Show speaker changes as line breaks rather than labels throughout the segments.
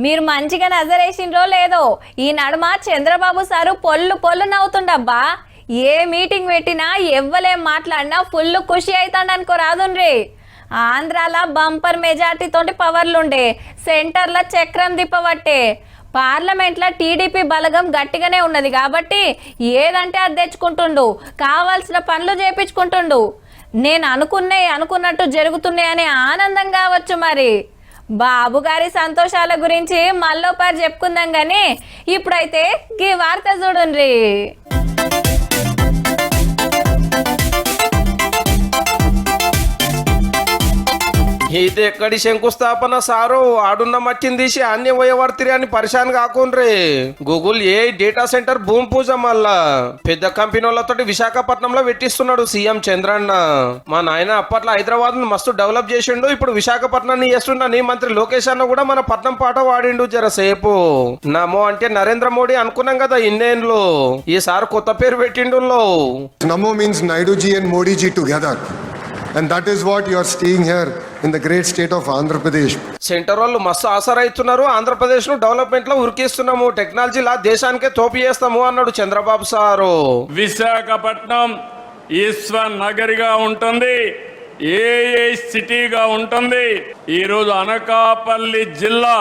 మీరు మంచిగా నజరేసిండ్రో లేదో ఈ నడుమ చంద్రబాబు సారు పొల్లు నవ్వుతుండబ్బా. ఏ మీటింగ్ పెట్టినా ఎవ్వలేం మాట్లాడినా ఫుల్ ఖుషి అవుతాడు అనుకో రాదుండ్రి. ఆంధ్రాలో బంపర్ మెజార్టీతోటి పవర్లుండే, సెంటర్లో చక్రం తిప్పబట్టే, పార్లమెంట్లో టీడీపీ బలగం గట్టిగానే ఉన్నది కాబట్టి ఏదంటే అది తెచ్చుకుంటుండు, కావాల్సిన పనులు చేపించుకుంటుండు. నేను అనుకున్నట్టు జరుగుతున్నాయనే ఆనందం కావచ్చు. మరి బాబు గారి సంతోషాల గురించి మళ్ళోపారి చెప్పుకుందాం కానీ ఇప్పుడైతే ఈ వార్త చూడండి.
ఇది ఎక్కడి శంకుస్థాపన సారు, ఆడున్న మట్టిని తీసి అన్ని పోయేవాడుతిరి అని పరిశాన్ కాకుండ్రి. గూగుల్ ఏ డేటా సెంటర్ భూమి పూజ మళ్ళా పెద్ద కంపెనీ వాళ్ళతో విశాఖపట్నంలో పెట్టిస్తున్నాడు సీఎం చంద్రన్న. మా నాయన అప్పట్లో హైదరాబాద్ మస్తు డెవలప్ చేసిండు, ఇప్పుడు విశాఖపట్నాన్ని చేస్తుండని మంత్రి లోకేష్ అన్న కూడా మన పట్నం పాట వాడిండు జరసేపు. నమో అంటే నరేంద్ర మోడీ అనుకున్నాం కదా ఇన్నేళ్ళు, ఈసారి కొత్త పేరు పెట్టిండు.
Namo means Naidu ji and Modi ji together. And that is what you are seeing here in the great state of Andhra Pradesh.
Centre వాళ్ళు మస్తు ఆసరైతున్నారు, ఆంధ్రప్రదేశ్ ను డెవలప్మెంట్ లో ఉరికిస్తున్నాము, టెక్నాలజీలా దేశానికే తోపు చేస్తాము అన్నాడు చంద్రబాబు సారు.
విశాఖపట్నం ఈశ్వర్ నగరిగా ఉంటుంది, ఏ సిటీగా ఉంటుంది. ఈరోజు అనకాపల్లి జిల్లా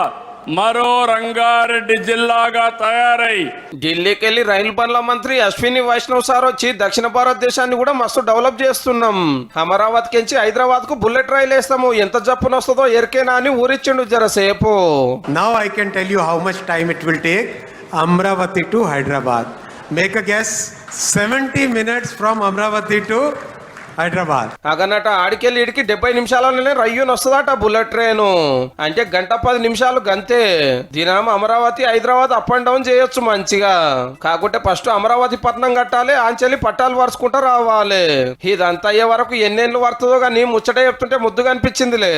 మరో రంగారెడ్డి జిల్లాగా తయారై
ఢిల్లీకి వెళ్ళి రైలు పనుల మంత్రి అశ్విని వైష్ణవ్ సార్ వచ్చి దక్షిణ భారతదేశాన్ని కూడా మస్తు డెవలప్ చేస్తున్నాం, అమరావతి కించి హైదరాబాద్ కు బుల్లెట్ రైలు వేస్తాము, ఎంత జప్పున వస్తుందో ఎరికేనా అని ఊరిచ్చిండు జరసేపు.
Now I can tell you how much time it will take Amravati to Hyderabad. Make a guess. 70 minutes from Amravati to Hyderabad.
అగనట ఆడికెళ్ళి ఇడికి 70 నిమిషాలలోనే రయ్యూని వస్తుందట బుల్లెట్ ట్రైను. అంటే గంట 10 నిమిషాలు గంతే. దినం Amaravati Hyderabad up and down చేయొచ్చు మంచిగా. కాకుంటే ఫస్ట్ అమరావతి పట్నం కట్టాలి, ఆంచెల్లి పట్టాలు వరుసుకుంటూ రావాలి. ఇదంతా అయ్యే వరకు ఎన్నేళ్ళు పడుతుందో కానీ ముచ్చట చెప్తుంటే ముద్దుగా అనిపించిందిలే.